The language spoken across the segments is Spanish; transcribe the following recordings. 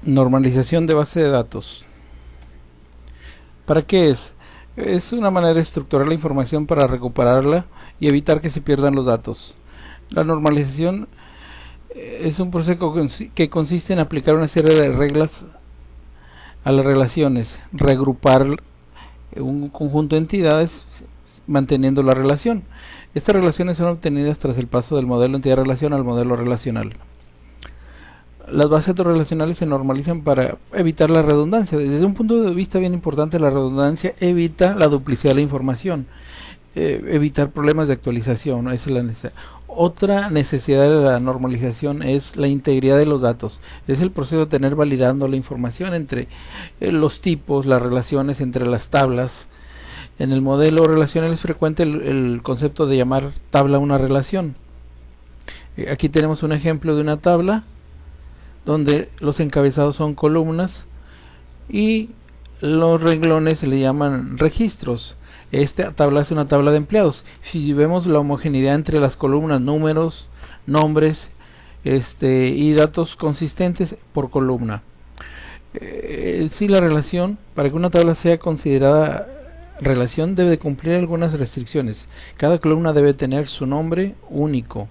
Normalización de base de datos. ¿Para qué es? Es una manera de estructurar la información para recuperarla y evitar que se pierdan los datos. La normalización es un proceso que consiste en aplicar una serie de reglas a las relaciones, reagrupar un conjunto de entidades manteniendo la relación. Estas relaciones son obtenidas tras el paso del modelo entidad-relación al modelo relacional. Las bases relacionales se normalizan para evitar la redundancia. Desde un punto de vista bien importante, la redundancia evita la duplicidad de la información, evitar problemas de actualización. Esa es la necesidad. Otra necesidad de la normalización es la integridad de los datos. Es el proceso de tener validando la información entre los tipos, las relaciones entre las tablas. En el modelo relacional es frecuente el concepto de llamar tabla una relación. Aquí tenemos un ejemplo de una tabla donde los encabezados son columnas y los renglones se le llaman registros. Esta tabla es una tabla de empleados. Si vemos la homogeneidad entre las columnas, números, nombres y datos consistentes por columna. Si la relación, para que una tabla sea considerada relación, debe de cumplir algunas restricciones. Cada columna debe tener su nombre único.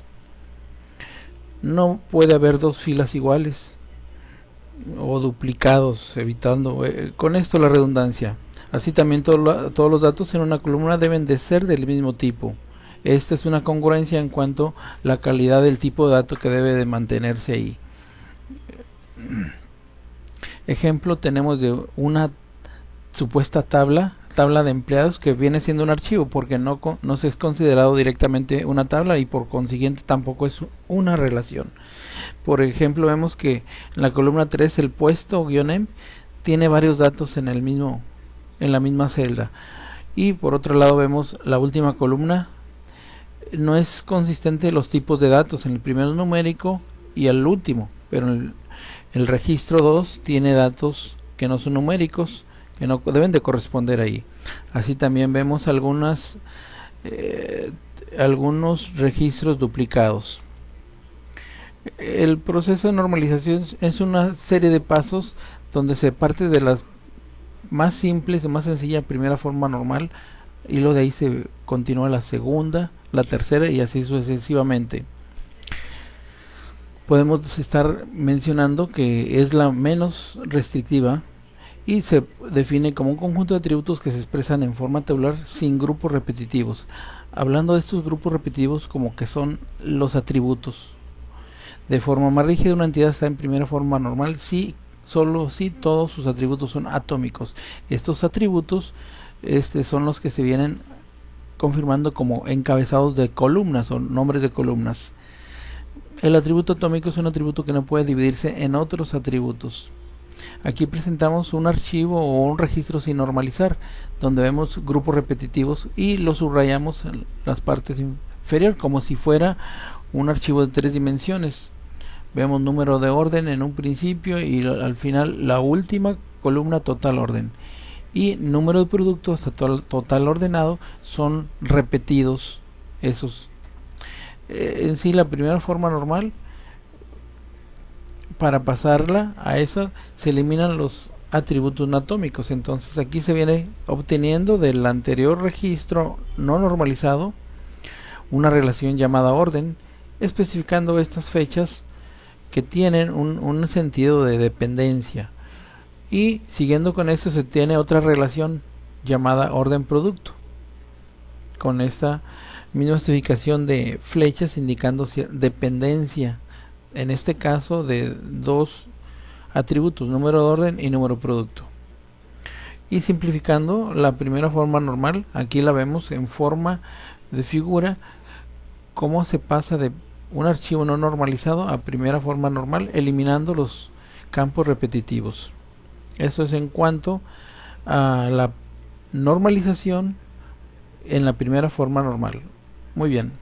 No puede haber dos filas iguales o duplicados, evitando con esto la redundancia. Así también todos los datos en una columna deben de ser del mismo tipo. Esta es una congruencia en cuanto a la calidad del tipo de dato que debe de mantenerse ahí. Ejemplo tenemos de una supuesta tabla de empleados que viene siendo un archivo porque no se es considerado directamente una tabla y por consiguiente tampoco es una relación. Por ejemplo, vemos que en la columna 3 el puesto -em tiene varios datos en la misma celda, y por otro lado vemos la última columna no es consistente los tipos de datos, en el primero numérico y el último, pero en el registro 2 tiene datos que no son numéricos, que no deben de corresponder ahí. Así también vemos algunos registros duplicados. El proceso de normalización es una serie de pasos donde se parte de las más simples o más sencilla primera forma normal, y luego de ahí se continúa la segunda, la tercera y así sucesivamente. Podemos estar mencionando que es la menos restrictiva y se define como un conjunto de atributos que se expresan en forma tabular sin grupos repetitivos. Hablando de estos grupos repetitivos como que son los atributos. De forma más rígida, una entidad está en primera forma normal solo si todos sus atributos son atómicos. Estos atributos son los que se vienen confirmando como encabezados de columnas o nombres de columnas. El atributo atómico es un atributo que no puede dividirse en otros atributos. Aquí presentamos un archivo o un registro sin normalizar, donde vemos grupos repetitivos y los subrayamos en las partes inferiores como si fuera un archivo de 3 dimensiones. Vemos número de orden en un principio y al final la última columna total orden. Y número de productos hasta total ordenado son repetidos esos. En sí, la primera forma normal, para pasarla a esa, se eliminan los atributos no atómicos. Entonces aquí se viene obteniendo del anterior registro no normalizado una relación llamada orden, especificando estas fechas que tienen un sentido de dependencia, y siguiendo con esto se tiene otra relación llamada orden producto, con esta misma especificación de flechas indicando dependencia, en este caso de dos atributos, número de orden y número producto. Y simplificando, la primera forma normal, aquí la vemos en forma de figura, cómo se pasa de un archivo no normalizado a primera forma normal, eliminando los campos repetitivos. Eso es en cuanto a la normalización en la primera forma normal. Muy bien.